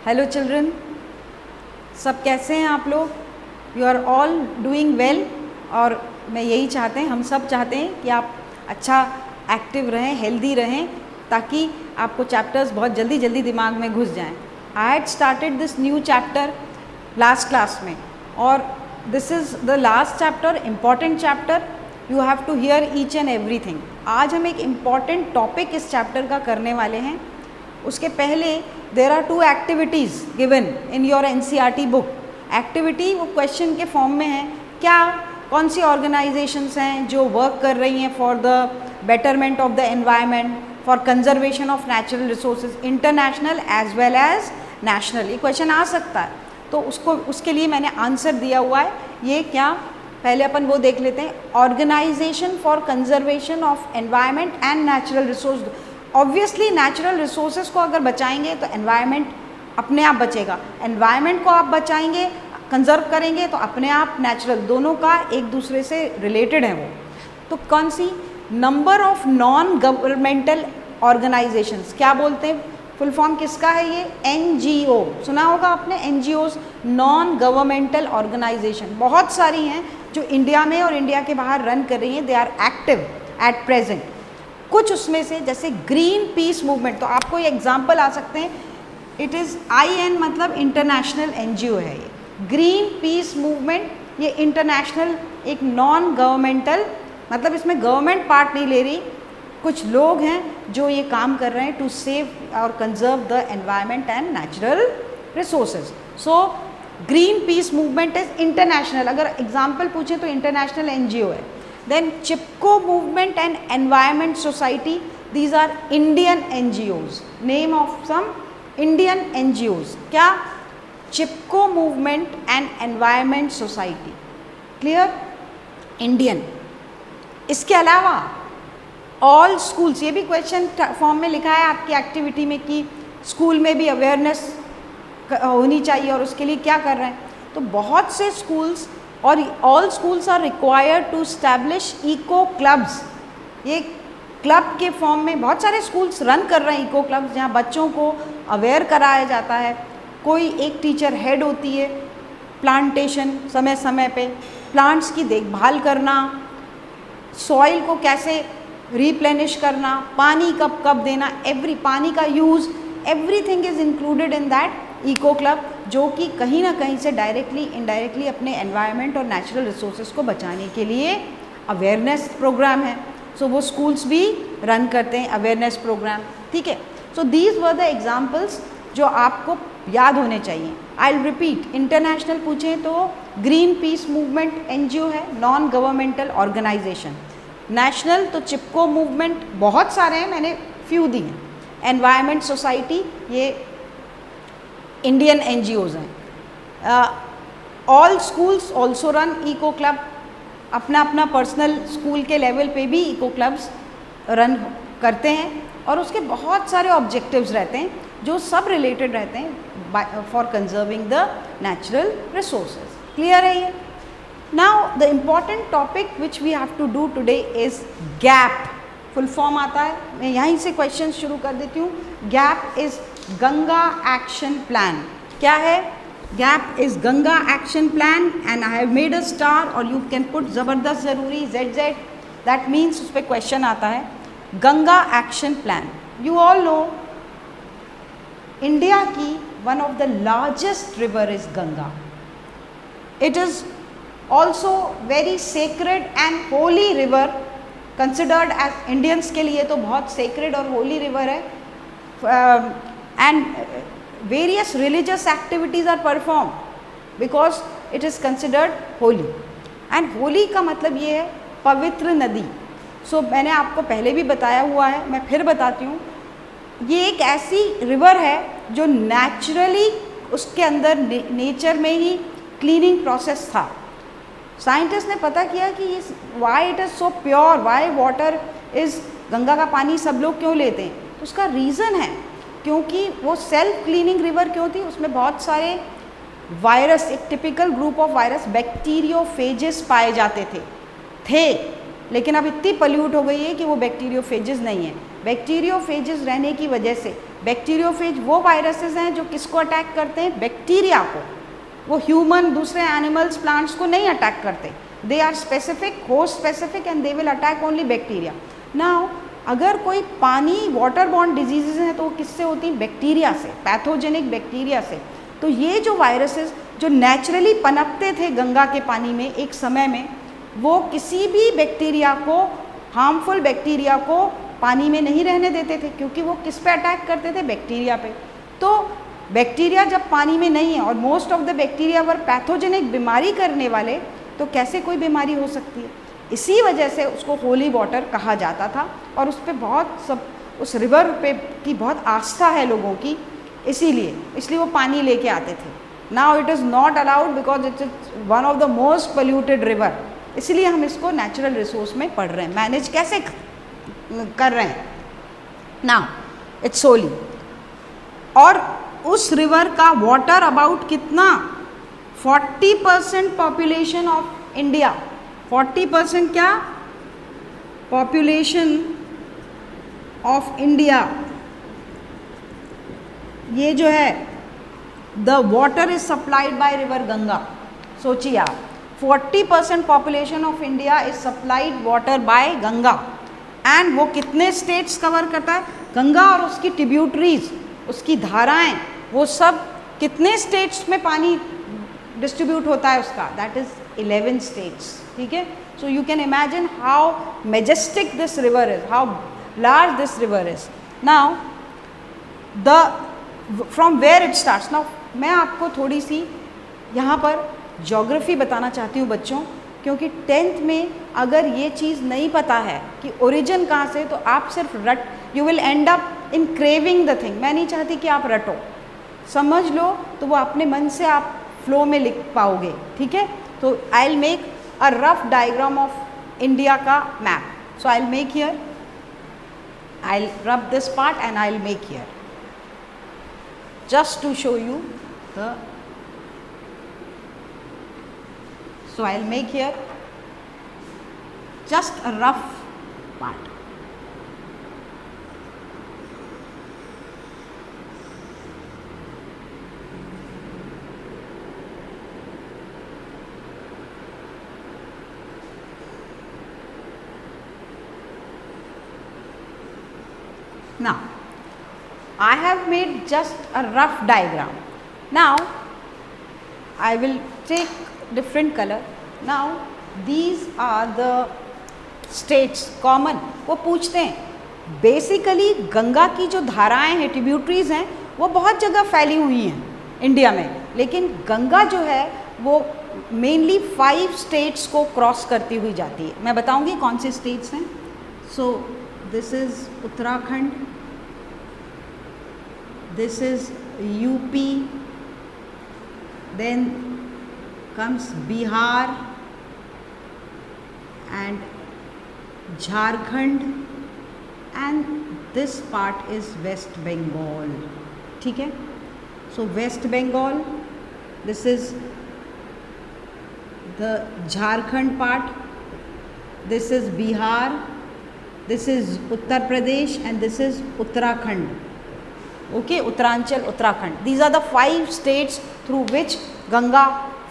Hello children, सब कैसे हैं आप लोग? You are all doing well. और मैं यही चाहते हैं, हम सब चाहते हैं कि आप अच्छा एक्टिव रहें, हेल्दी रहें, ताकि आपको चैप्टर्स बहुत जल्दी जल्दी दिमाग में घुस जाएं। I had started this new chapter last class में, और this is the last chapter, important chapter. You have to hear each and everything. आज हम एक इम्पॉर्टेंट टॉपिक इस चैप्टर का करने वाले हैं। उसके पहले there are 2 activities given in your NCERT book. Activity वो क्वेश्चन के फॉर्म में है। क्या, कौन सी ऑर्गेनाइजेशंस हैं जो वर्क कर रही हैं for the betterment of the environment, for conservation of natural resources, international as well as national. ये क्वेश्चन आ सकता है, तो उसके लिए मैंने आंसर दिया हुआ है। ये क्या, पहले अपन वो देख लेते हैं। Organisation for conservation of environment and natural resource. Obviously natural resources को अगर बचाएंगे तो एनवायरनमेंट अपने आप बचेगा। एनवायरनमेंट को आप बचाएंगे, कंजर्व करेंगे, तो अपने आप नेचुरल, दोनों का एक दूसरे से रिलेटेड है वो। तो कौन सी? Number of non governmental organisations. क्या बोलते हैं, फुल फॉर्म किसका है ये? NGO। सुना होगा आपने NGOs, नॉन गवर्नमेंटल ऑर्गेनाइजेशन। बहुत सारी हैं जो इंडिया में और इंडिया के बाहर रन कर रही हैं। They are active at present. कुछ उसमें से, जैसे ग्रीन पीस मूवमेंट, तो आपको ये एग्जाम्पल आ सकते हैं। इट इज़ IN, मतलब इंटरनेशनल NGO है ये। ग्रीन पीस मूवमेंट, ये इंटरनेशनल एक नॉन गवर्नमेंटल, मतलब इसमें गवर्नमेंट पार्ट नहीं ले रही, कुछ लोग हैं जो ये काम कर रहे हैं टू सेव और conserve the environment and natural resources. So green peas movement is international. अगर एग्जाम्पल पूछें तो इंटरनेशनल NGO है। Then Chipko movement and environment society, these are Indian NGOs. Name of some Indian NGOs. क्या? Chipko movement and environment society. Clear? Indian. इसके अलावा all schools, ये भी question form में लिखा है आपकी एक्टिविटी में कि स्कूल में भी अवेयरनेस होनी चाहिए, और उसके लिए क्या कर रहे हैं। तो बहुत से स्कूल्स और all schools are required to establish eco clubs. ये क्लब के फॉर्म में बहुत सारे स्कूल्स रन कर रहे हैं इको क्लब्स, जहाँ बच्चों को अवेयर कराया जाता है। कोई एक टीचर हेड होती है। प्लांटेशन, समय समय पे प्लांट्स की देखभाल करना, सॉइल को कैसे रिप्लेनिश करना, पानी कब कब देना, पानी का use, everything is included in that eco club, जो कि कहीं ना कहीं से डायरेक्टली इनडायरेक्टली अपने एनवायरनमेंट और नेचुरल रिसोर्सेज को बचाने के लिए अवेयरनेस प्रोग्राम है। सो वो स्कूल्स भी रन करते हैं अवेयरनेस प्रोग्राम। ठीक है, so these were the examples जो आपको याद होने चाहिए। I will repeat. इंटरनेशनल पूछें तो ग्रीन पीस मूवमेंट NGO है, नॉन गवर्नमेंटल ऑर्गेनाइजेशन। नेशनल तो चिपको मूवमेंट, बहुत सारे हैं, मैंने फ्यू दी हैं। एनवायरनमेंट सोसाइटी, ये इंडियन NGOs हैं। All schools also run eco club. अपना अपना पर्सनल स्कूल के लेवल पे भी इको क्लब्स रन करते हैं, और उसके बहुत सारे ऑब्जेक्टिव्स रहते हैं जो सब रिलेटेड रहते हैं for conserving the natural resources. Clear है ये? Now the important topic which we have to do today is GAP. Full form आता है, मैं यहीं से क्वेश्चन शुरू कर देती हूँ। Gap is Ganga action plan. क्या है? Gap is Ganga action plan, and I have made a star, और यू कैन पुट ज़बरदस्त ज़रूरी ZZ, दैट मीन्स उस पर क्वेश्चन आता है। Ganga action plan, you all know India की one of the largest river is Ganga. It is also very sacred and holy river, considered as Indians के लिए तो बहुत सेक्रेड और होली रिवर है। And various religious activities are performed because it is considered holy. And holy का मतलब ये है पवित्र नदी। So मैंने आपको पहले भी बताया हुआ है, मैं फिर बताती हूँ। ये एक ऐसी रिवर है जो नेचुरली उसके अंदर नेचर में ही क्लीनिंग प्रोसेस था। साइंटिस्ट ने पता किया कि ये why it is so pure, Y water is, Ganga का पानी सब लोग क्यों लेते हैं। तो उसका रीज़न है क्योंकि वो सेल्फ क्लीनिंग रिवर क्यों थी, उसमें बहुत सारे वायरस, एक typical group of virus, bacteriophages पाए जाते थे। लेकिन अब इतनी पल्यूट हो गई है कि वो बैक्टीरियोफेजेस नहीं है। बैक्टीरियोफेजेस रहने की वजह से, बैक्टीरियोफेज वो वायरसेस हैं जो किसको अटैक करते हैं, बैक्टीरिया को, वो ह्यूमन दूसरे एनिमल्स प्लांट्स को नहीं अटैक करते, they are specific, host specific and they will attack only bacteria. Now अगर कोई पानी वाटर बॉर्न डिजीजेज हैं तो वो किससे होती हैं, बैक्टीरिया से, पैथोजेनिक बैक्टीरिया से। तो ये जो वायरसेस जो नेचुरली पनपते थे गंगा के पानी में एक समय में, वो किसी भी बैक्टीरिया को, हार्मफुल बैक्टीरिया को पानी में नहीं रहने देते थे, क्योंकि वो किस पे अटैक करते थे, बैक्टीरिया पे। तो बैक्टीरिया जब पानी में नहीं है और most of the bacteria were pathogenic, बीमारी करने वाले, तो कैसे कोई बीमारी हो सकती है। इसी वजह से उसको होली वाटर कहा जाता था और उस पर बहुत सब, उस रिवर पे की बहुत आस्था है लोगों की, इसलिए वो पानी लेके आते थे। Now it is not allowed because it is one of the most polluted river, इसलिए हम इसको नेचुरल रिसोर्स में पढ़ रहे हैं, मैनेज कैसे कर रहे हैं। नाउ इट्स सोली, और उस रिवर का वाटर अबाउट कितना, 40% पॉपुलेशन ऑफ इंडिया, 40% क्या, पॉपुलेशन ऑफ इंडिया, ये जो है the water is supplied by river Ganga. सोचिए आप, 40% population of India is supplied water bye Ganga, and वो कितने स्टेट्स कवर करता है, गंगा और उसकी ट्रिब्यूटरीज, उसकी धाराएं, वो सब कितने स्टेट्स में पानी डिस्ट्रीब्यूट होता है उसका, दैट इज 11 स्टेट्स। ठीक है, so you can imagine how majestic this river is, how large this river is. Now the from where it starts. Now मैं आपको थोड़ी सी यहाँ पर ज्योग्राफी बताना चाहती हूँ बच्चों, क्योंकि 10th में अगर ये चीज़ नहीं पता है कि ओरिजिन कहाँ से, तो आप सिर्फ you will and up in craving the thing. मैं नहीं चाहती कि आप रटो, समझ लो तो वो अपने मन से आप फ्लो में लिख पाओगे। ठीक है, तो I will make a rough diagram of India का map. So I will make here, I will rub this part and I will make here just to show you the, so I'll make here just a rough part. Now I have made just a rough diagram. Now I will take different color. Now these are the states common. वो पूछते हैं basically Ganga की जो धाराएं हैं, tributaries हैं, वो बहुत जगह फैली हुई हैं इंडिया में, लेकिन गंगा जो है वो मेनली 5 स्टेट्स को क्रॉस करती हुई जाती है। मैं बताऊंगी कौन से स्टेट्स हैं। सो this is Uttarakhand, this is UP, then comes Bihar and Jharkhand, and this part is West Bengal. ठीक है, so West Bengal, this is the Jharkhand part, this is Bihar, this is Uttar Pradesh, and this is Uttarakhand. Okay, Uttaranchal, Uttarakhand. These are the 5 states through which Ganga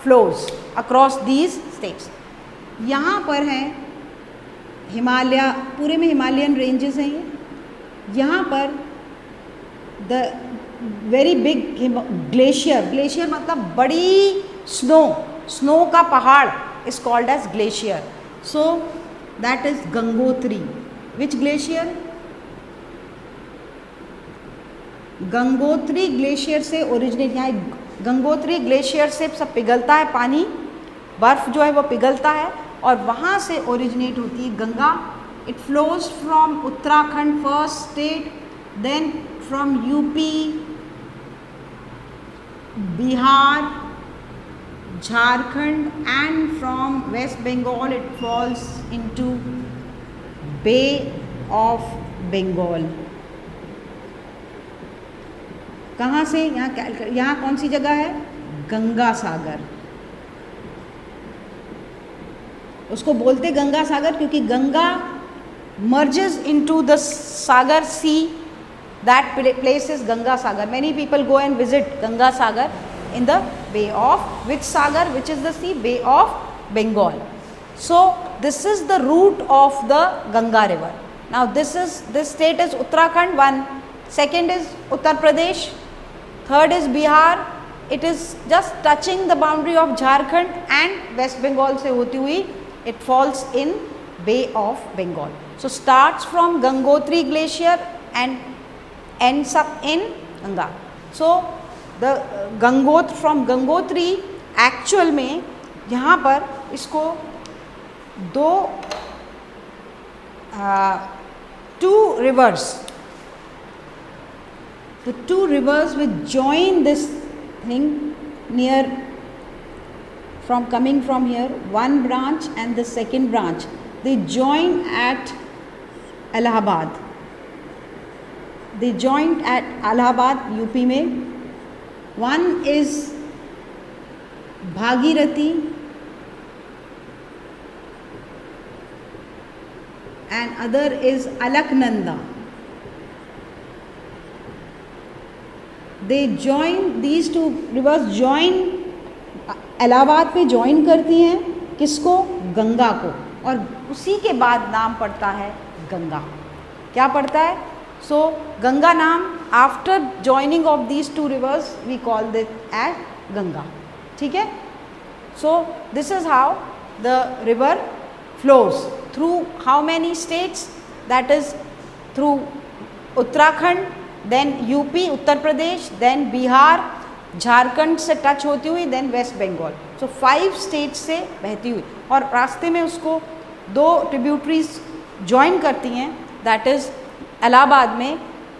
flows across these states. यहाँ पर हैं हिमालय, पूरे में Himalayan ranges हैं ये। यहाँ पर the very big glacier, glacier मतलब बड़ी स्नो का पहाड़ is called as glacier. So that is Gangotri. Which glacier? Gangotri glacier से ओरिजिनेट, यहाँ गंगोत्री ग्लेशियर से सब पिघलता है पानी, बर्फ़ जो है वो पिघलता है और वहाँ से ओरिजिनेट होती है Ganga. It flows from Uttarakhand first state, then from UP, Bihar, Jharkhand and from West Bengal it falls into Bay of Bengal. कहाँ से? यहाँ कौन सी जगह है? गंगा सागर। उसको बोलते गंगा सागर क्योंकि Ganga merges into the Sagar Sea. That place is Ganga Sagar. Many people go and visit Ganga Sagar in the Bay of which Sagar, which is the sea? Bay of Bengal. So this is the route of the Ganga river. Now this state is Uttarakhand, one. Second is Uttar Pradesh. Third is Bihar. It is just touching the boundary of Jharkhand and West Bengal se hoti hui. It falls in Bay of Bengal. So starts from Gangotri glacier and ends up in Ganga. So the from Gangotri actual में यहाँ पर इसको two rivers, the two rivers which join this thing near from coming from here, one branch and the second branch, they join at Allahabad. They joined at Allahabad, UP में. One is Bhagirathi and other is Alaknanda. They join, these two rivers join, Allahabad पे join करती हैं किसको? गंगा को, और उसी के बाद नाम पड़ता है गंगा. क्या पड़ता है? सो गंगा नाम after joining of these two rivers we call this as Ganga. ठीक है. So this is how the river flows through how many states? That is through Uttarakhand, then UP, Uttar Pradesh, then Bihar, Jharkhand से touch होती हुई, then waste Bengal. सो 5 states से बहती हुई, और रास्ते में उसको 2 ट्रिब्यूटरीज ज्वाइन करती हैं. दैट इज़ इलाहाबाद में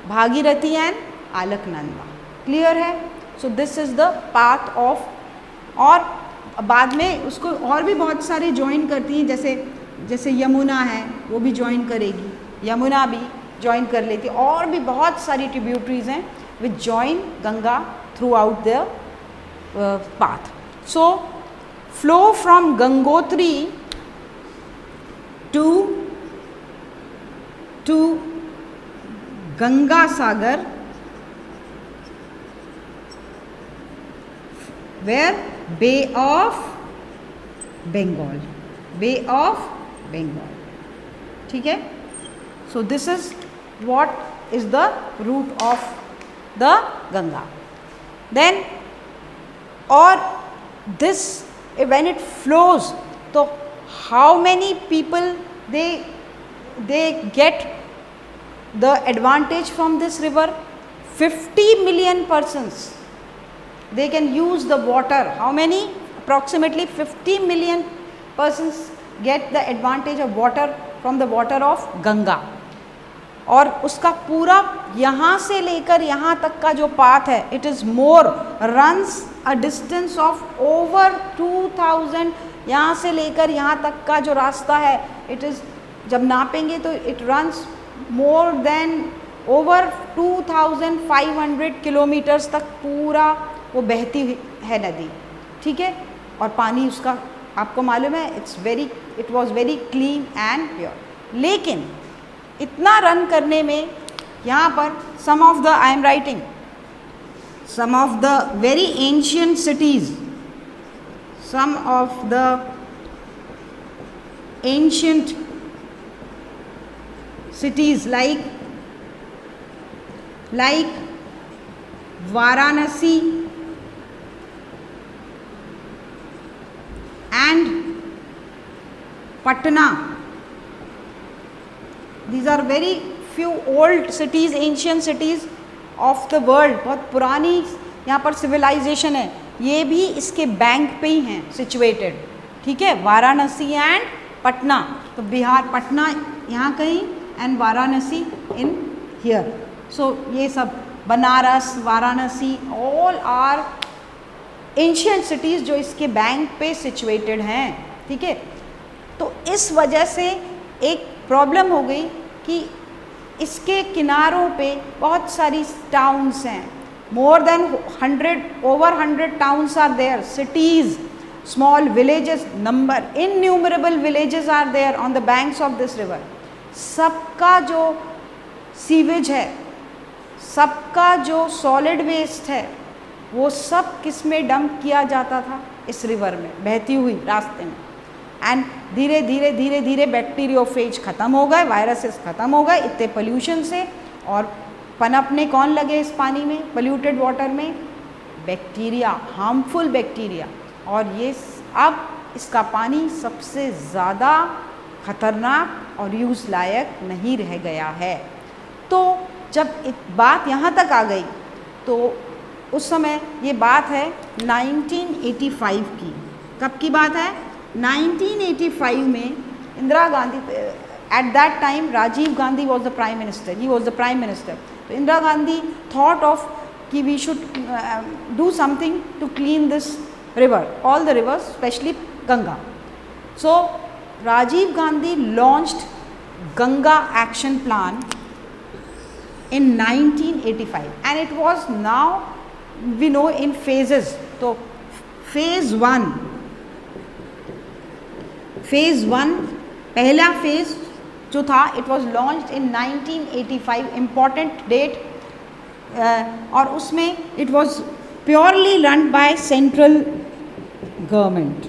भागीरथी एंड अलकनंदा. क्लियर है? So this is the path of, और बाद में उसको और भी बहुत सारे ज्वाइन करती हैं, जैसे यमुना है वो भी ज्वाइन करेगी, यमुना भी ज्वाइन कर लेती, और भी बहुत सारी ट्रिब्यूटरीज हैं which join Ganga throughout the path. So flow from Gangotri to Ganga Sagar, where Bay of Bengal, Bay of Bengal. ठीक है. So this is what is the route of the Ganga. Then, or this when it flows, so how many people they get the advantage from this river? 50 million persons. They can use the water. How many? Approximately 50 million persons get the advantage of water from the water of Ganga. और उसका पूरा यहाँ से लेकर यहाँ तक का जो पाथ है, it is more runs a distance of over 2000. यहाँ से लेकर यहाँ तक का जो रास्ता है, इट इज़ जब नापेंगे तो it runs more than over 2500 kilometres तक पूरा वो बहती है नदी. ठीक है. और पानी उसका आपको मालूम है, it was very clean and pure. लेकिन इतना रन करने में यहाँ पर some of the I am writing some of the very ancient cities, some of the ancient cities like Varanasi and Patna. These are very few old cities, ancient cities of the world. बहुत पुरानी यहाँ पर civilisation है, ये भी इसके bank पे ही हैं सिचुएटेड. ठीक है, वाराणसी एंड पटना. तो बिहार पटना यहाँ कहीं and Varanasi in here. So ये सब Banaras, Varanasi, all are ancient cities जो इसके बैंक पे सिचुएटेड हैं. ठीक है, तो इस वजह से एक प्रॉब्लम हो गई कि इसके किनारों पे बहुत सारी टाउन्स हैं. More than 100 towns are there, cities, small villages, innumerable villages are there on the banks of this river. सबका जो सीवेज है, सबका जो सॉलिड वेस्ट है, वो सब किस में डंप किया जाता था? इस रिवर में बहती हुई रास्ते में। एंड धीरे धीरे धीरे धीरे बैक्टीरियोफेज ख़त्म हो गए, वायरसेस ख़त्म हो गए इतने पोल्यूशन से, और पनपने कौन लगे इस पानी में, पोल्यूटेड वाटर में? Bacteria, harmful bacteria. और ये अब इसका पानी सबसे ज़्यादा खतरनाक और यूज़ लायक नहीं रह गया है। तो जब बात यहाँ तक आ गई तो उस समय ये बात है 1985 की। कब की बात है? 1985 में Indira Gandhi, at that time Rajiv Gandhi was the prime minister, he was the prime minister. तो इंदिरा गांधी थॉट ऑफ कि we should do something to clean this river, all the rivers, especially Ganga. So Rajiv Gandhi launched Ganga Action Plan in 1985 and it was, now we know, in phases. So phase one पहला phase जो था, it was launched in 1985, important date, और उसमें it was purely run by central government.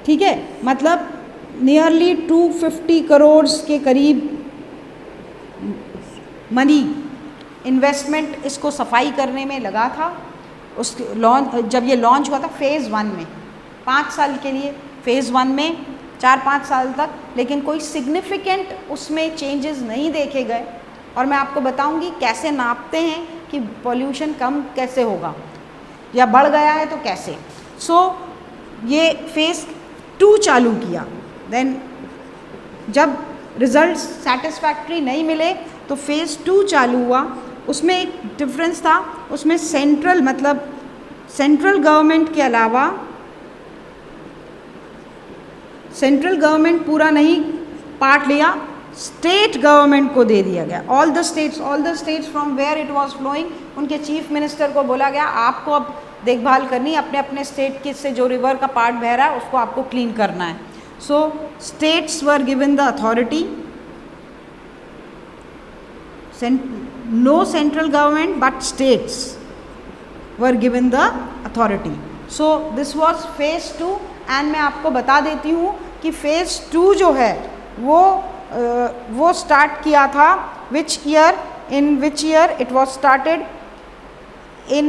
ठीक है, मतलब nearly 250 crore के करीब मनी इन्वेस्टमेंट इसको सफाई करने में लगा था। उस लॉन्च, जब ये लॉन्च हुआ था फेज़ 1 में, 5 साल के लिए फेज़ 1 में, 4-5 साल तक, लेकिन कोई सिग्निफिकेंट उसमें चेंजेस नहीं देखे गए। और मैं आपको बताऊंगी कैसे नापते हैं कि पॉल्यूशन कम कैसे होगा या बढ़ गया है तो कैसे। सो ये फेज़ 2 चालू किया। देन जब रिजल्ट सेटिस्फैक्ट्री नहीं मिले तो फेज़ 2 चालू हुआ। उसमें एक डिफरेंस था, उसमें सेंट्रल, मतलब सेंट्रल गवर्नमेंट के अलावा, सेंट्रल गवर्नमेंट पूरा नहीं पार्ट लिया, स्टेट गवर्नमेंट को दे दिया गया। All the states from where it was flowing, उनके चीफ मिनिस्टर को बोला गया आपको अब देखभाल करनी, अपने अपने स्टेट के से जो रिवर का पार्ट बह रहा है उसको आपको क्लीन करना है। So states were given the authority, no central government but states were given the authority. So this was phase 2। And मैं आपको बता देती हूँ कि फेज़ 2 जो है वो स्टार्ट किया था which year it was started in,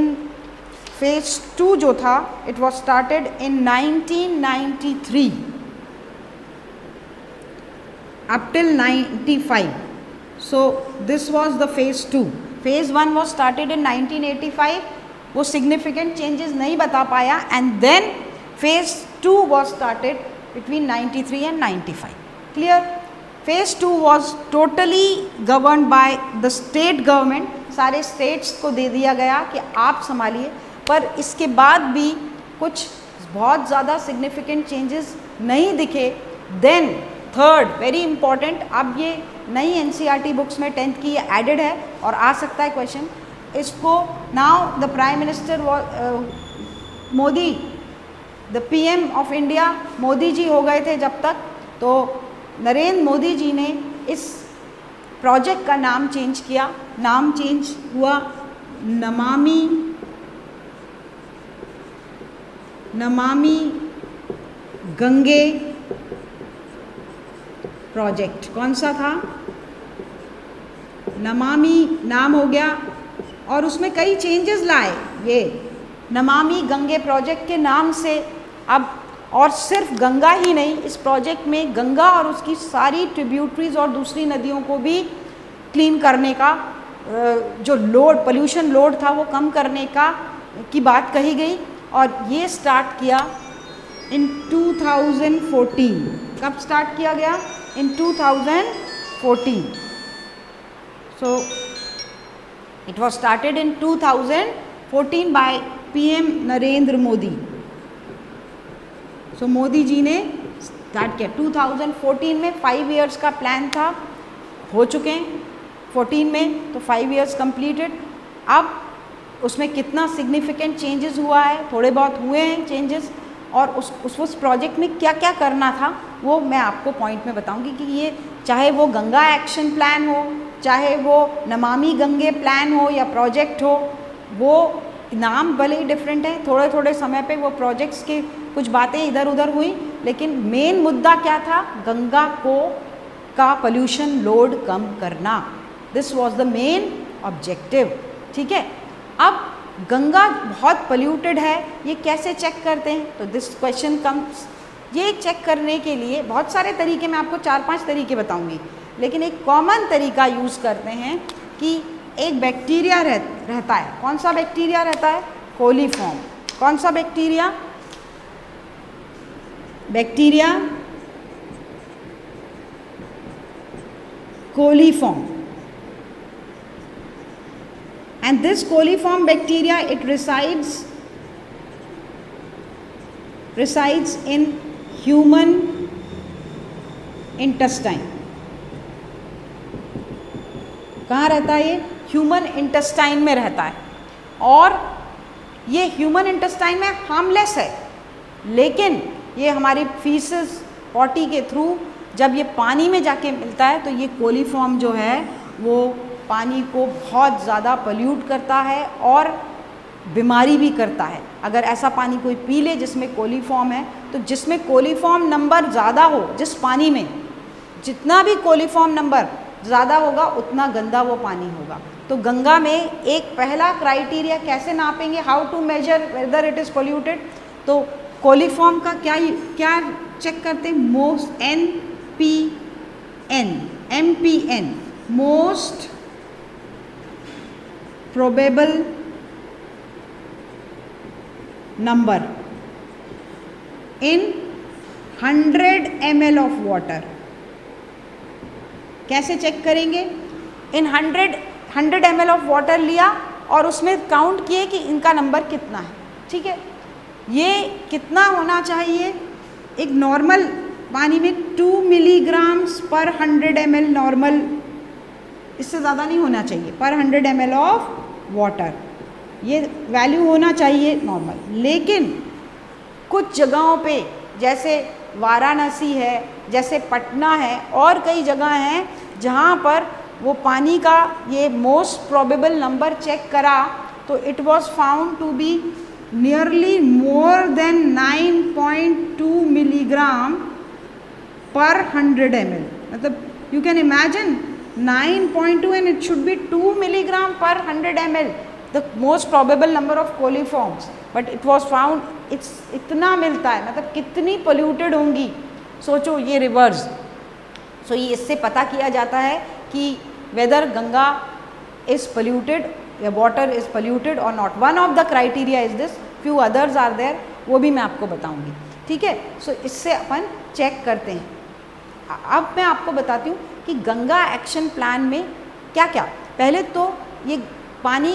phase 2 जो था it was started in 1993 up till 95. So this was the phase 2. Phase 1 was started in 1985, वो significant changes नहीं बता पाया, and then phase 2 was started between 93 and 95. Clear? Phase 2 was totally governed by the state government. सारे states को दे दिया गया कि आप संभालिए, पर इसके बाद भी कुछ बहुत ज़्यादा significant changes नहीं दिखे। Then थर्ड, वेरी इंपॉर्टेंट, अब ये नई एनसीईआरटी बुक्स में 10th की ये एडेड है और आ सकता है क्वेश्चन इसको। Now the prime minister Modi, the PM of India Modi ji हो गए थे जब तक, तो नरेंद्र मोदी जी ने इस प्रोजेक्ट का नाम चेंज किया। नाम चेंज हुआ नमामि गंगे प्रोजेक्ट। कौन सा था? नमामि नाम हो गया, और उसमें कई चेंजेस लाए ये नमामि गंगे प्रोजेक्ट के नाम से। अब और सिर्फ गंगा ही नहीं, इस प्रोजेक्ट में गंगा और उसकी सारी ट्रिब्यूटरीज और दूसरी नदियों को भी क्लीन करने का, जो लोड, पोल्यूशन लोड था वो कम करने की बात कही गई। और ये स्टार्ट किया इन 2014। कब स्टार्ट किया गया? in 2014. So it was started in 2014 by PM Narendra Modi. So Modi ji ने स्टार्ट किया 2014 में। 5 years का प्लान था, हो चुके हैं 14 में, तो 5 years completed। अब उसमें कितना सिग्निफिकेंट चेंजेस हुआ है, थोड़े बहुत हुए हैं चेंजेस, और उस प्रोजेक्ट में क्या क्या करना था वो मैं आपको पॉइंट में बताऊंगी कि ये चाहे वो गंगा एक्शन प्लान हो, चाहे वो नमामि गंगे प्लान हो या प्रोजेक्ट हो, वो नाम भले ही डिफरेंट है, थोड़े थोड़े समय पे वो प्रोजेक्ट्स के कुछ बातें इधर उधर हुई, लेकिन मेन मुद्दा क्या था, गंगा का पोल्यूशन लोड कम करना। This was the main objective. ठीक है, अब गंगा बहुत पोल्यूटेड है, ये कैसे चेक करते हैं? तो दिस क्वेश्चन कम्स, ये चेक करने के लिए बहुत सारे तरीके, मैं आपको 4-5 तरीके बताऊंगी, लेकिन एक कॉमन तरीका यूज़ करते हैं कि एक बैक्टीरिया रहता है। कौन सा बैक्टीरिया रहता है? कोलीफॉर्म। कौन सा bacteria? Bacteria coliform. And this coliform bacteria, it resides in human intestine. कहाँ रहता है ये? ह्यूमन इंटेस्टाइन में रहता है, और ये ह्यूमन इंटेस्टाइन में हार्मलेस है, लेकिन ये हमारी फीसेस पॉटी के थ्रू जब ये पानी में जाके मिलता है तो ये कोलीफॉर्म जो है वो पानी को बहुत ज़्यादा पोल्यूट करता है और बीमारी भी करता है। अगर ऐसा पानी कोई पी ले जिसमें कोलीफॉर्म है, तो जिसमें कोलीफॉर्म नंबर ज़्यादा हो, जिस पानी में जितना भी कोलीफॉर्म नंबर ज़्यादा होगा उतना गंदा वो पानी होगा। तो गंगा में एक पहला क्राइटेरिया कैसे नापेंगे, how to measure whether it is polluted, तो कोलीफॉर्म का क्या चेक करते हैं? Most MPN, most probable number in 100 ml of water. कैसे चेक करेंगे? इन 100 ml ऑफ वाटर लिया और उसमें काउंट किए कि इनका नंबर कितना है। ठीक है, ये कितना होना चाहिए? एक नॉर्मल पानी में 2 मिलीग्राम्स पर 100 ml नॉर्मल, इससे ज़्यादा नहीं होना चाहिए, पर 100 ml ऑफ वाटर, ये वैल्यू होना चाहिए नॉर्मल। लेकिन कुछ जगहों पे जैसे वाराणसी है, जैसे पटना है, और कई जगह हैं जहाँ पर वो पानी का ये मोस्ट प्रोबेबल नंबर चेक करा तो it was found to be nearly more than 9.2 milligram per 100 ml। मतलब you can imagine 9.2 and it should be 2 milligram per 100 ml, the most probable number of coliforms, but it was found it's इतना मिलता है, मतलब कितनी polluted होंगी, सोचो ये reverse. सो ये इससे पता किया जाता है कि वेदर गंगा is polluted या water is polluted or not. One of the criteria is this, few others are there, वो भी मैं आपको बताऊंगी। ठीक है, सो इससे अपन चेक करते हैं। अब मैं आपको बताती हूँ कि गंगा एक्शन प्लान में क्या क्या, पहले तो ये पानी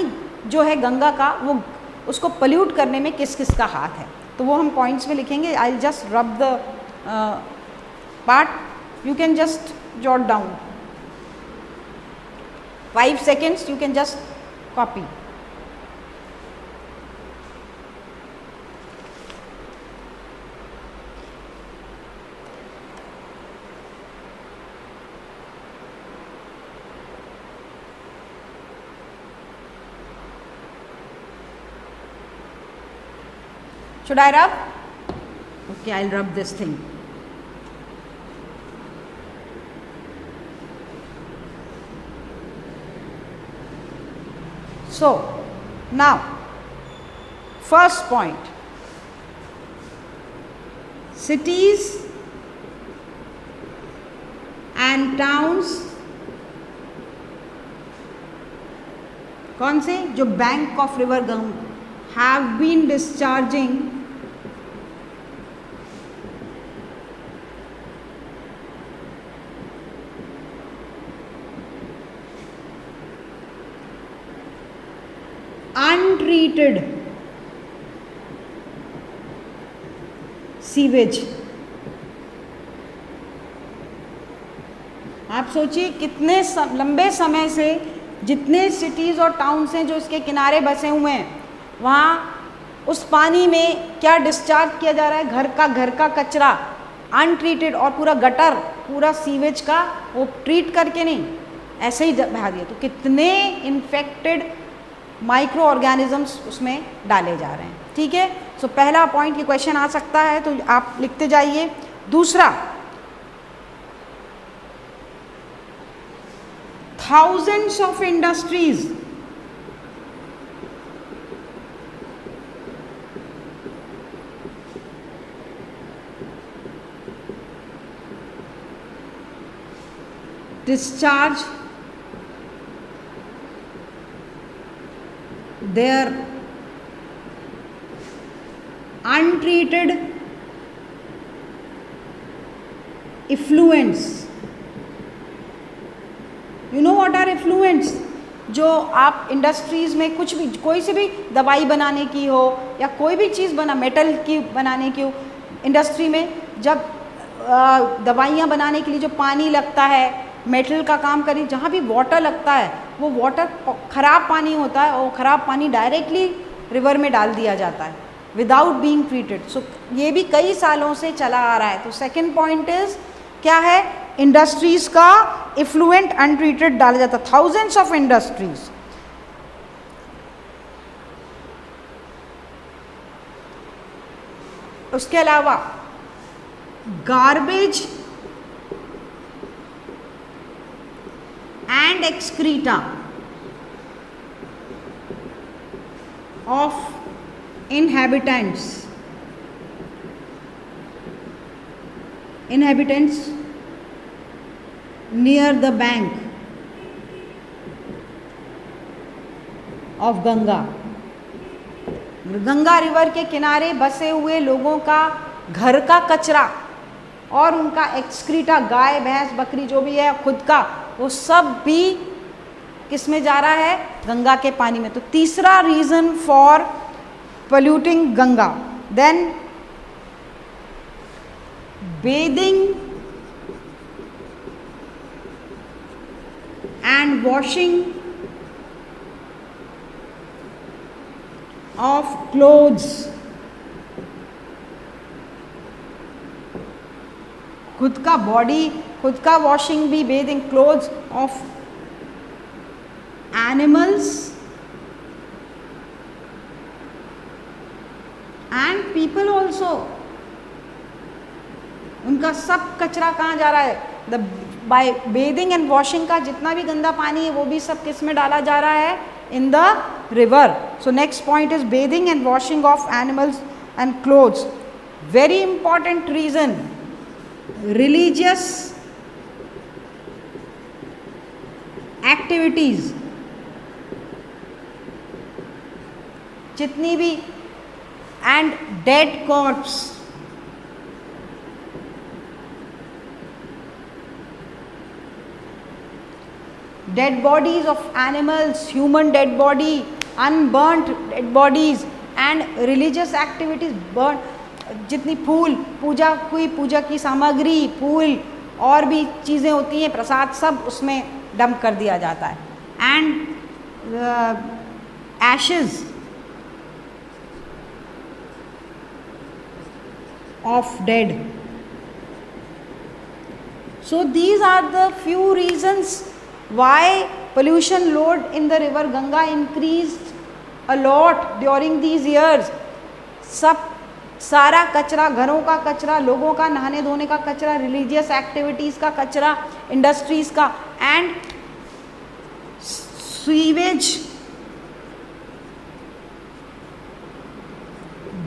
जो है गंगा का, वो उसको पोल्यूट करने में किस किस का हाथ है, तो वो हम पॉइंट्स में लिखेंगे। आई जस्ट रब the part, you can just jot down 5 seconds, you can just copy. Should I rub? Okay, I'll rub this thing. So, now, first point, cities and towns, कौन से? जो bank of river Ganga have been discharging untreated sewage. आप सोचिए कितने लंबे समय से जितने सिटीज़ और टाउन्स हैं जो इसके किनारे बसे हुए हैं, वहाँ उस पानी में क्या डिस्चार्ज किया जा रहा है? घर का कचरा, अनट्रीटेड, और पूरा गटर, पूरा सीवेज का वो ट्रीट करके नहीं, ऐसे ही बहा दिया, तो कितने इन्फेक्टेड माइक्रो ऑर्गेनिजम्स उसमें डाले जा रहे हैं। ठीक है, सो पहला पॉइंट ये क्वेश्चन आ सकता है, तो आप लिखते जाइए। दूसरा, thousands of industries discharge their untreated effluents. You know what are effluents? जो आप इंडस्ट्रीज़ में कुछ भी, कोई सी भी दवाई बनाने की हो या कोई भी चीज़ मेटल की बनाने की हो, इंडस्ट्री में जब दवाइयाँ बनाने के लिए जो पानी लगता है, मेटल का काम करें, जहाँ भी वाटर लगता है, वो वाटर ख़राब पानी होता है, और ख़राब पानी डायरेक्टली रिवर में डाल दिया जाता है विदाउट बीइंग ट्रीटेड। सो ये भी कई सालों से चला आ रहा है। तो सेकेंड पॉइंट इज क्या है? इंडस्ट्रीज का इफ्लुएंट अनट्रीटेड डाला जाता, थाउजेंड्स ऑफ इंडस्ट्रीज। उसके अलावा garbage and excreta of inhabitants near the bank of Ganga. Ganga river के किनारे बसे हुए लोगों का घर का कचरा और उनका एक्सक्रीटा, गाय भैंस बकरी जो भी है खुद का, वो सब भी किस में जा रहा है? गंगा के पानी में। तो तीसरा reason for polluting Ganga. Then bathing and washing of clothes, खुद का बॉडी, खुद का वॉशिंग भी, bathing clothes of animals and people also. उनका सब कचरा कहाँ जा रहा है? The by bathing and washing का जितना भी गंदा पानी है वो भी सब किस में डाला जा रहा है? In the river. So next point is bathing and washing of animals and clothes. Very important reason, religious activities, जितनी भी, and dead corpse, dead bodies of animals, human dead body, unburnt dead bodies and religious activities, burn, जितनी फूल, पूजा कोई पूजा की सामग्री, फूल और भी चीज़ें होती हैं, प्रसाद, सब उसमें डंप कर दिया जाता है। And Ashes of dead. So these are the few reasons why pollution load in the river Ganga increased a lot during these years. सब सारा कचरा, घरों का कचरा, लोगों का नहाने धोने का कचरा, रिलीजियस एक्टिविटीज़ का कचरा, इंडस्ट्रीज़ का, and sewage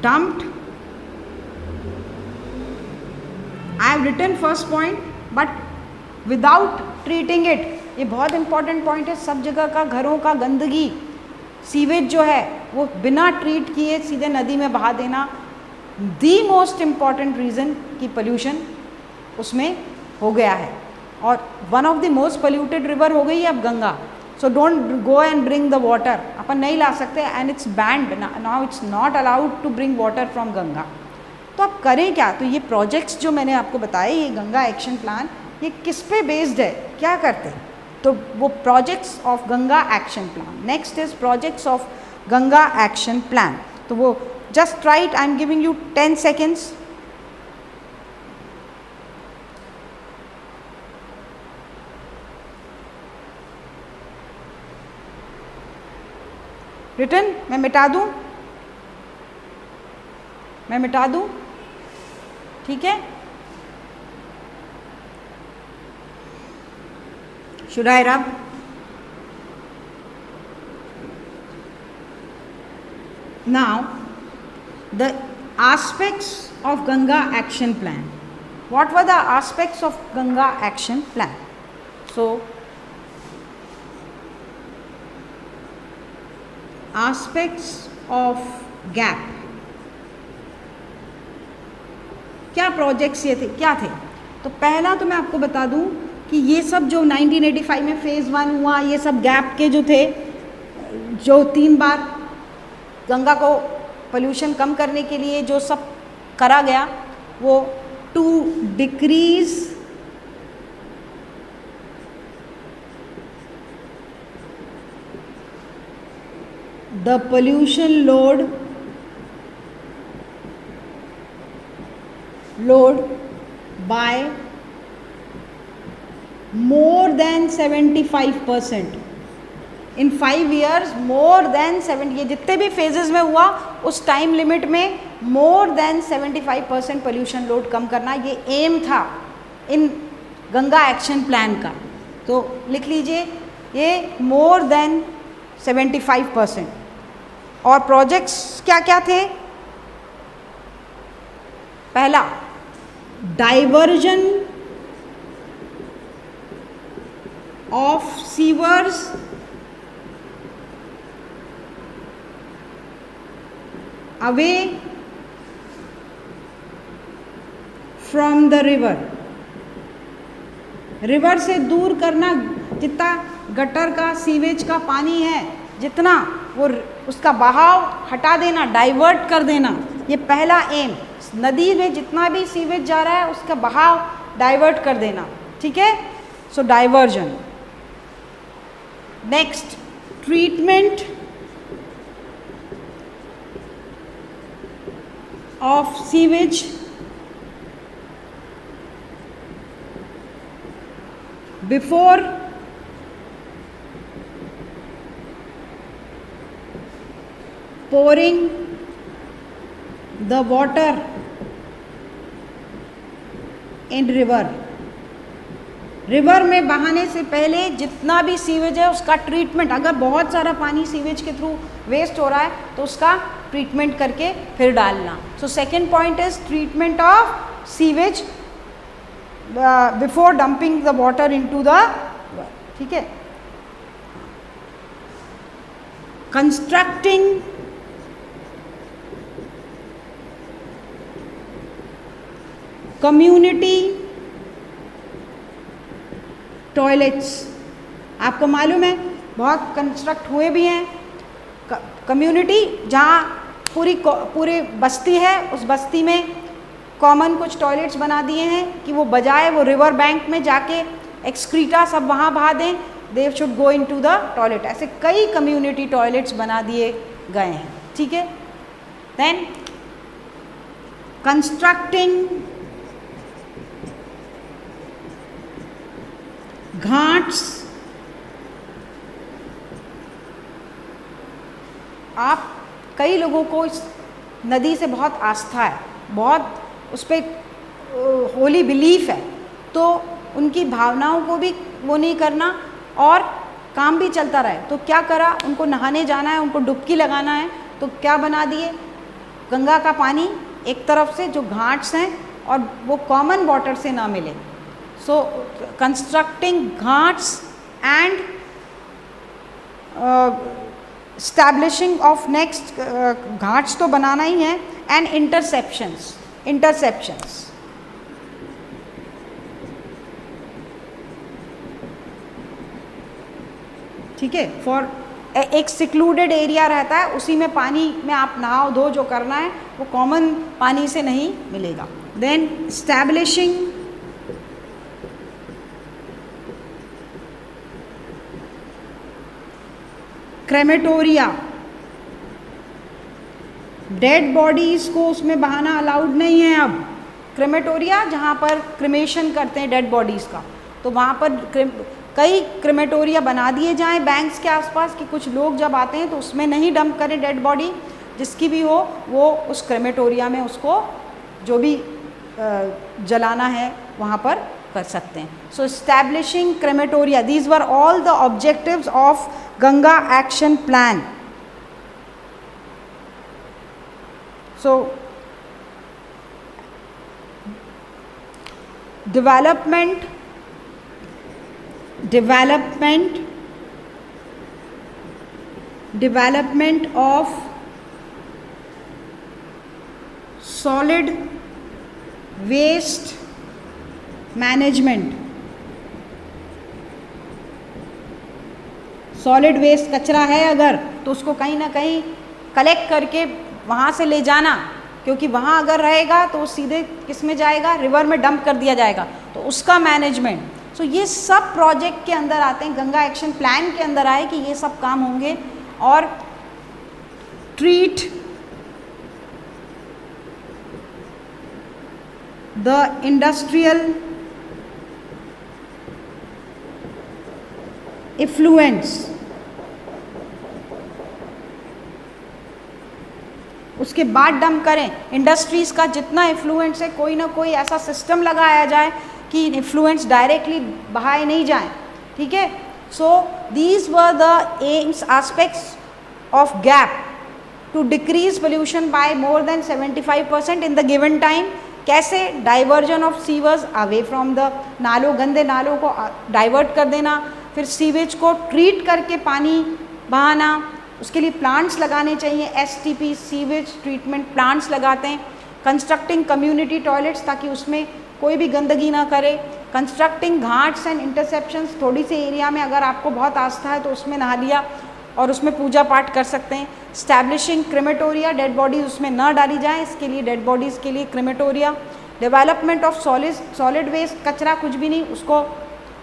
dumped. I have written first point, but without treating it, ये बहुत इंपॉर्टेंट पॉइंट है। सब जगह का घरों का गंदगी, सीवेज जो है वो बिना ट्रीट किए सीधे नदी में बहा देना, दी मोस्ट इम्पॉर्टेंट रीज़न कि पोल्यूशन उसमें हो गया है। और one of the most polluted river हो गई है अब Ganga. So don't go and bring the water, अपन नहीं ला सकते, and it's banned now, it's not allowed to bring water from Ganga. तो आप करें क्या? तो ये प्रोजेक्ट्स जो मैंने आपको बताए, ये गंगा एक्शन प्लान, ये किस पे बेस्ड है, क्या करते हैं? तो वो projects of Ganga action plan. Next is projects of Ganga action plan. तो वो just right, I am giving you 10 seconds. Written मैं मिटा दूं, मैं मिटा दूं, ठीक है? शुड आई रब? Now the aspects of Ganga action plan. What were the aspects of Ganga action plan? So aspects of gap, क्या प्रोजेक्ट्स ये थे, क्या थे? तो पहला तो मैं आपको बता दूं कि ये सब जो 1985 में फेज़ 1 हुआ, ये सब गैप के जो थे, जो 3 बार गंगा को पोल्यूशन कम करने के लिए जो सब करा गया, वो to decrease the pollution load by more than 75%. In 5 years more than 70, ये जितने भी फेजेस में हुआ उस टाइम लिमिट में मोर देन 75% पोल्यूशन लोड कम करना, ये एम था इन गंगा एक्शन प्लान का। तो लिख लीजिए ये मोर देन 75%। और प्रोजेक्ट्स क्या क्या थे? पहला, diversion of sewers away from the river, river से दूर करना, जितना गटर का सीवेज का पानी है जितना, वो उसका बहाव हटा देना, डाइवर्ट कर देना, ये पहला एम। नदी में जितना भी सीवेज जा रहा है उसका बहाव डाइवर्ट कर देना, ठीक है? So diversion. Next, treatment of sewage before pouring the water in river, river में बहाने से पहले जितना भी सीवेज है उसका ट्रीटमेंट, अगर बहुत सारा पानी सीवेज के थ्रू वेस्ट हो रहा है तो उसका ट्रीटमेंट करके फिर डालना। So second point is treatment of sewage before dumping the water into the, ठीक है? कंस्ट्रक्टिंग कम्युनिटी टॉयलेट्स, आपको मालूम है बहुत कंस्ट्रक्ट हुए भी हैं। कम्युनिटी जहाँ पूरी बस्ती है, उस बस्ती में कॉमन कुछ टॉयलेट्स बना दिए हैं कि वो बजाय वो रिवर बैंक में जाके एक्सक्रीटा सब वहाँ बहा दें, they should go into the toilet. ऐसे कई कम्युनिटी टॉयलेट्स बना दिए गए हैं, ठीक है? देन कंस्ट्रक्टिंग घाट्स, आप कई लोगों को इस नदी से बहुत आस्था है, बहुत उस पर होली बिलीफ है, तो उनकी भावनाओं को भी वो नहीं करना और काम भी चलता रहे। तो क्या करा, उनको नहाने जाना है, उनको डुबकी लगाना है, तो क्या बना दिए, गंगा का पानी एक तरफ से जो घाट्स हैं और वो कॉमन वाटर से ना मिले। So constructing ghats and establishing of next ghats तो बनाना ही है, and interceptions, ठीक है? फॉर एक सिक्लूडेड एरिया रहता है, उसी में पानी में आप नहाओ धो जो करना है वो कॉमन पानी से नहीं मिलेगा। देन establishing क्रेमेटोरिया, डेड बॉडीज़ को उसमें बहाना अलाउड नहीं है अब। क्रेमेटोरिया जहाँ पर क्रिमेशन करते हैं डेड बॉडीज़ का, तो वहाँ पर कई क्रेमेटोरिया बना दिए जाएं बैंक्स के आसपास कि कुछ लोग जब आते हैं तो उसमें नहीं डंप करें डेड बॉडी, जिसकी भी हो वो उस क्रेमेटोरिया में उसको जो भी जलाना है वहाँ पर कर सकते हैं. So establishing crematoria, these were all the objectives of Ganga action plan. So development of solid waste management. Solid waste कचरा है अगर तो उसको कहीं ना कहीं कलेक्ट करके वहाँ से ले जाना, क्योंकि वहाँ अगर रहेगा तो सीधे किस में जाएगा, रिवर में डंप कर दिया जाएगा, तो उसका मैनेजमेंट. सो ये सब प्रोजेक्ट के अंदर आते हैं, गंगा एक्शन प्लान के अंदर आए कि ये सब काम होंगे. और ट्रीट द इंडस्ट्रियल इफ्लुएंस, उसके बाद डंप करें. इंडस्ट्रीज़ का जितना इफ्लुएंस है कोई ना कोई ऐसा सिस्टम लगाया जाए कि इन्फ्लुएंस डायरेक्टली बहाए नहीं जाए. ठीक है. So these were the aims aspects of GAP to decrease pollution by more than 75% in the given time. कैसे? Diversion of sewers away from the नालों, गंदे नालों को डाइवर्ट कर देना, फिर सीवेज को ट्रीट करके पानी बहाना, उसके लिए प्लांट्स लगाने चाहिए. STP सीवेज ट्रीटमेंट प्लांट्स लगाते हैं. कंस्ट्रक्टिंग कम्युनिटी टॉयलेट्स ताकि उसमें कोई भी गंदगी ना करे. कंस्ट्रक्टिंग घाट्स एंड इंटरसेप्शंस, थोड़ी सी एरिया में अगर आपको बहुत आस्था है तो उसमें नहा लिया और उसमें पूजा पाठ कर सकते हैं. स्टैब्लिशिंग क्रेमेटोरिया, डेड बॉडीज़ उसमें ना डाली जाए, इसके लिए डेड बॉडीज़ के लिए क्रेमेटोरिया. डेवलपमेंट ऑफ सॉलिड वेस्ट, कचरा कुछ भी नहीं उसको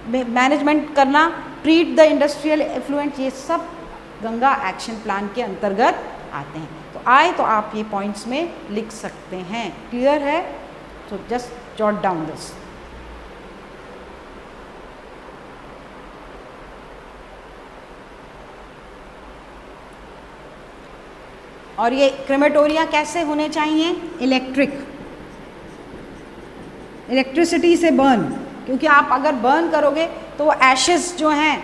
मैनेजमेंट करना. ट्रीट द इंडस्ट्रियल एफ्लुएंट, ये सब गंगा एक्शन प्लान के अंतर्गत आते हैं. तो आए तो आप ये पॉइंट्स में लिख सकते हैं. क्लियर है? तो जस्ट जॉट डाउन दिस. और ये क्रेमेटोरिया कैसे होने चाहिए? इलेक्ट्रिसिटी से बर्न, क्योंकि आप अगर बर्न करोगे तो वो एशेस जो हैं,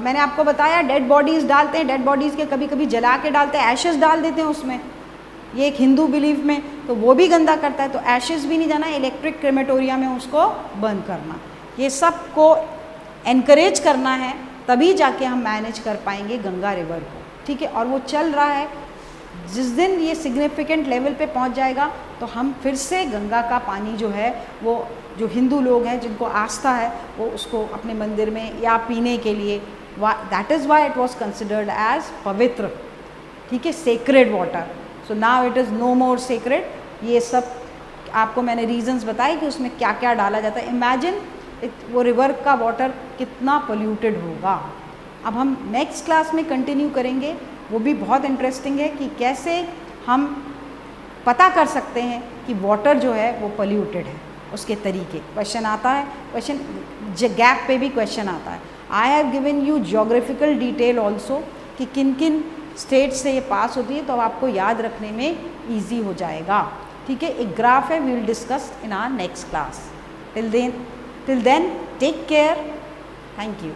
मैंने आपको बताया डेड बॉडीज़ डालते हैं, डेड बॉडीज़ के कभी कभी जला के डालते हैं, एशेस डाल देते हैं उसमें. ये एक हिंदू बिलीफ में तो वो भी गंदा करता है, तो एशेस भी नहीं जाना, इलेक्ट्रिक क्रेमेटोरिया में उसको बर्न करना. ये सब को एनकरेज करना है, तभी जाके हम मैनेज कर पाएंगे गंगा रिवर को. ठीक है. और वो चल रहा है. जिस दिन ये सिग्निफिकेंट लेवल पे पहुंच जाएगा तो हम फिर से गंगा का पानी जो है वो जो हिंदू लोग हैं जिनको आस्था है वो उसको अपने मंदिर में या पीने के लिए, that is why it was considered as पवित्र. ठीक है. Sacred water. So now it is no more sacred. ये सब आपको मैंने रीजंस बताए कि उसमें क्या क्या डाला जाता है. इमेजिन वो रिवर का वाटर कितना पोल्यूटेड होगा. अब हम नेक्स्ट क्लास में कंटिन्यू करेंगे, वो भी बहुत इंटरेस्टिंग है कि कैसे हम पता कर सकते हैं कि वाटर जो है वो पोल्यूटेड है, उसके तरीके. क्वेश्चन आता है, क्वेश्चन गैप पे भी क्वेश्चन आता है. I have given you geographical detail also कि किन किन स्टेट से ये पास होती है, तो आपको याद रखने में ईजी हो जाएगा. ठीक है. एक ग्राफ है, we will discuss in our next class. Till then take care. Thank you.